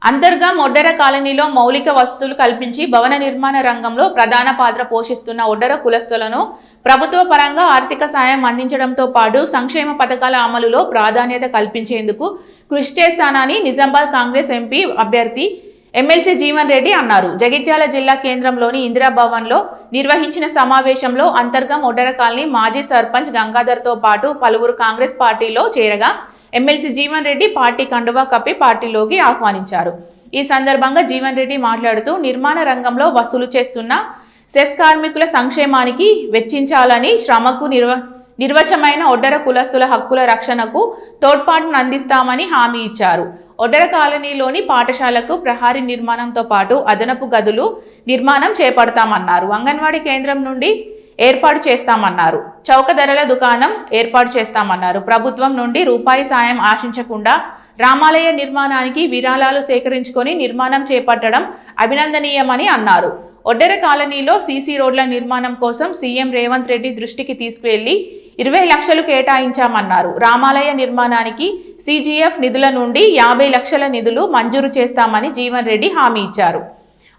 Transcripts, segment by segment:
అంతర్గా ఒడ్డెర కాలనీలో మౌలిక వసతులు కల్పించి భవన నిర్మాణ రంగంలో ప్రధాన పాత్ర పోషిస్తున్న ఒడ్డెర కులస్తులను ప్రభుత్వ పరంగా ఆర్థిక సాయం అందించడంతో పాటు సంక్షేమ పథకాల అమలులో ప్రాధాన్యత కల్పించేందుకు కృషి చేస్తానని నిజామాబాద్ కాంగ్రెస్ ఎంపీ అభ్యర్థి ఎమ్మెల్సీ జీవన్ రెడ్డి అన్నారు. జగిత్యాల జిల్లా కేంద్రంలోని ఇందిరాభవన్లో నిర్వహించిన సమావేశంలో అంతర్గం ఒడ్డెర కాలనీ మాజీ సర్పంచ్ గంగాధర్తో పాటు పలువురు కాంగ్రెస్ పార్టీలో చేరగా ఎమ్మెల్సీ జీవన్ రెడ్డి పార్టీ కండువా కప్పి పార్టీలోకి ఆహ్వానించారు. ఈ సందర్భంగా జీవన్ రెడ్డి మాట్లాడుతూ నిర్మాణ రంగంలో వసూలు చేస్తున్న సెస్ కార్మికుల సంక్షేమానికి వెచ్చించాలని, శ్రమకు నిర్వచమైన ఒడ్డెర కులస్తుల హక్కుల రక్షణకు తోడ్పాటును అందిస్తామని హామీ ఇచ్చారు. ఒడ్డెర కాలనీలోని పాఠశాలకు ప్రహారీ నిర్మాణంతో పాటు అదనపు గదులు నిర్మాణం చేపడతామన్నారు. అంగన్వాడీ కేంద్రం నుండి ఏర్పాటు చేస్తామన్నారు. చౌక ధరల దుకాణం ఏర్పాటు చేస్తామన్నారు. ప్రభుత్వం నుండి రూపాయి సాయం ఆశించకుండా రామాలయ నిర్మాణానికి విరాళాలు సేకరించుకొని నిర్మాణం చేపట్టడం అభినందనీయమని అన్నారు. ఒడ్డెర కాలనీలో సీసీ రోడ్ల నిర్మాణం కోసం సీఎం రేవంత్ రెడ్డి దృష్టికి తీసుకువెళ్లి 20 లక్షలు కేటాయించామన్నారు. రామాలయ నిర్మాణానికి సీజీఎఫ్ నిధుల నుండి 50 లక్షల నిధులు మంజూరు చేస్తామని జీవన్ రెడ్డి హామీ ఇచ్చారు.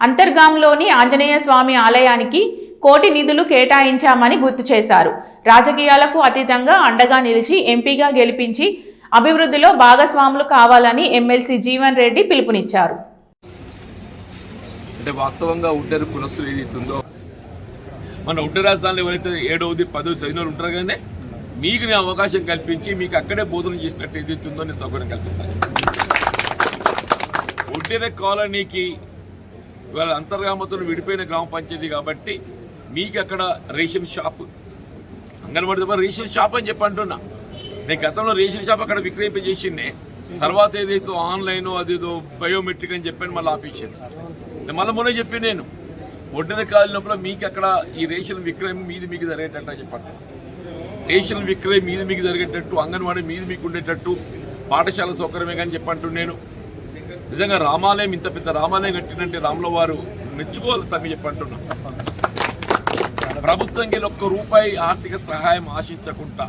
అంతర్గాంలోని ఆంజనేయ స్వామి ఆలయానికి 1 కోటి నిధులు కేటాయించామని గుర్తు చేశారు. రాజకీయాలకు అతీతంగా అండగా నిలిచి ఎంపీగా గెలిపించి అభివృద్ధిలో భాగస్వాములు కావాలని ఎమ్మెల్సీ జీవన్ రెడ్డి పిలుపునిచ్చారు. అంటే వాస్తవంగా ఒడ్డెర కులస్తులు ఏదైతుందో మన ఒడ్డెర రాజధానిలో ఎవరైతే 7వ 10వ చదివిన వాళ్ళు ఉంటారు కానీ మీకు నేను అవకాశం కల్పించి మీకు అక్కడే బోధన చేసినట్టు ఏదైతుందో నేను సౌకర్యం కల్పించాలి. ఒడ్డెర కాలనీకి ఇవాళ అంతర్గామతో విడిపోయిన గ్రామ పంచాయతీ కాబట్టి మీకు అక్కడ రేషన్ షాప్, అంగన్వాడీ ద్వారా రేషన్ షాప్ అని చెప్పి అంటున్నా. నేను గతంలో రేషన్ షాప్ అక్కడ విక్రయింపజేసిండే, తర్వాత ఏదైతే ఆన్లైన్ అదేదో బయోమెట్రిక్ అని చెప్పాను మళ్ళీ ఆపేసాను. మళ్ళీ మొన్న చెప్పి నేను ఒడ్డెర కాలనీలో మీకు అక్కడ ఈ రేషన్ విక్రయం మీది మీకు జరిగేటట్టు అని చెప్పండి. రేషన్ విక్రయం మీది మీకు జరిగేటట్టు, అంగన్వాడీ మీది మీకు ఉండేటట్టు, పాఠశాల సౌకర్యమే కానీ చెప్పంటు నేను నిజంగా రామాలయం ఇంత పెద్ద రామాలయం కట్టినంటే రాముల వారు మెచ్చుకోవాలి తమ్మి చెప్పంటున్నా. ప్రభుత్వంకి 1 రూపాయి ఆర్థిక సహాయం ఆశించకుండా,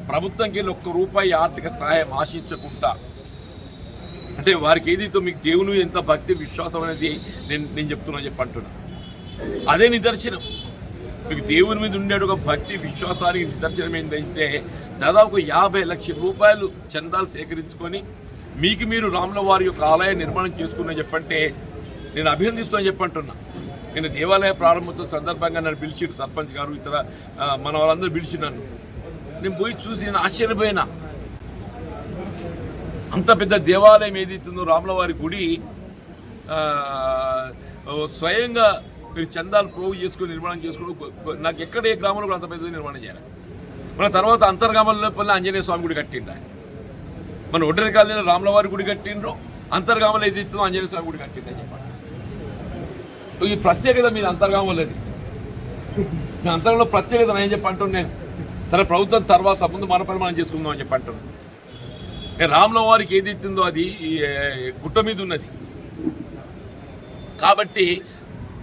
ప్రభుత్వంకి 1 రూపాయి ఆర్థిక సహాయం ఆశించకుండా అంటే వారికి ఏదైతే మీకు దేవుని ఎంత భక్తి విశ్వాసం అనేది నేను చెప్తున్నా చెప్పంటున్నా. అదే నిదర్శనం. మీకు దేవుని మీద ఉండే ఒక భక్తి విశ్వాసానికి నిదర్శనం ఏంటంటే దాదాపు 50 లక్షల రూపాయలు చందాలు సేకరించుకొని మీకు మీరు రాముల వారి యొక్క ఆలయ నిర్మాణం చేసుకున్నా చెప్పంటే నేను అభినందిస్తున్నా చెప్పంటున్నా. నేను దేవాలయ ప్రారంభోత్సవ సందర్భంగా నన్ను పిలిచిరు సర్పంచ్ గారు, ఇతర మన వాళ్ళందరూ పిలిచి నేను పోయి చూసి నేను ఆశ్చర్యపోయినా. అంత పెద్ద దేవాలయం ఏదైతుందో రాముల వారి గుడి స్వయంగా మీరు చందాలు ప్రోగు చేసుకుని నిర్మాణం చేసుకోవడం నాకు ఎక్కడ ఏ గ్రామంలో కూడా అంత పెద్ద నిర్మాణం చేయాలి. మన తర్వాత అంతర్గామంలో ఆంజనేయ స్వామి గుడి కట్టిండ్రు. మన ఒడ్డెర కాలనీలో రాముల వారి గుడి కట్టిండ్రు, అంతర్గామంలో ఏదైతుందో ఆంజనేయ స్వామి గుడి కట్టిండ్రు చెప్పండి. ఈ ప్రత్యేకత మీద అంతర్గామం లేదు. మీ అంతర్గంలో ప్రత్యేకత నేను చెప్పంటున్నాను. నేను సరే ప్రభుత్వం తర్వాత ముందు మన పరిమాణం చేసుకుందాం అని చెప్పంటున్నాను. రాముల వారికి ఏదైతుందో అది గుట్ట మీద ఉన్నది కాబట్టి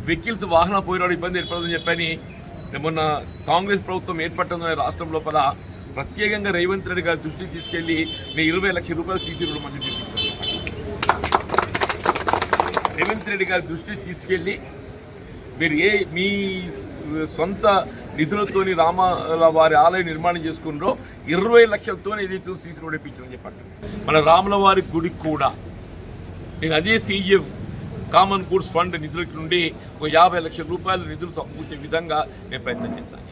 వెహికల్స్ వాహన పోయినాడు ఇబ్బంది ఏర్పడదని చెప్పని మొన్న కాంగ్రెస్ ప్రభుత్వం ఏర్పడుతున్న రాష్ట్రం లోపల ప్రత్యేకంగా రేవంత్ రెడ్డి గారి దృష్టికి తీసుకెళ్లి నేను 20 లక్షల రూపాయలు సీసీ రోడ్డు మంజూరు చేయించాను. రేవంత్ రెడ్డి గారి దృష్టికి తీసుకెళ్లి మీరు మీ సొంత నిధులతోని రాముల వారి ఆలయం నిర్మాణం చేసుకున్నారో 20 లక్షలతో ఏదైతే సీసీ రోడ్ ఇప్పించారని చెప్పండి. మన రాముల వారి గుడికి కూడా నేను అదే సీజీఎఫ్ కామన్ గూడ్స్ ఫండ్ నిధుల నుండి 50 లక్షల రూపాయల నిధులు సమకూర్చే విధంగా నేను ప్రయత్నం చేస్తాను.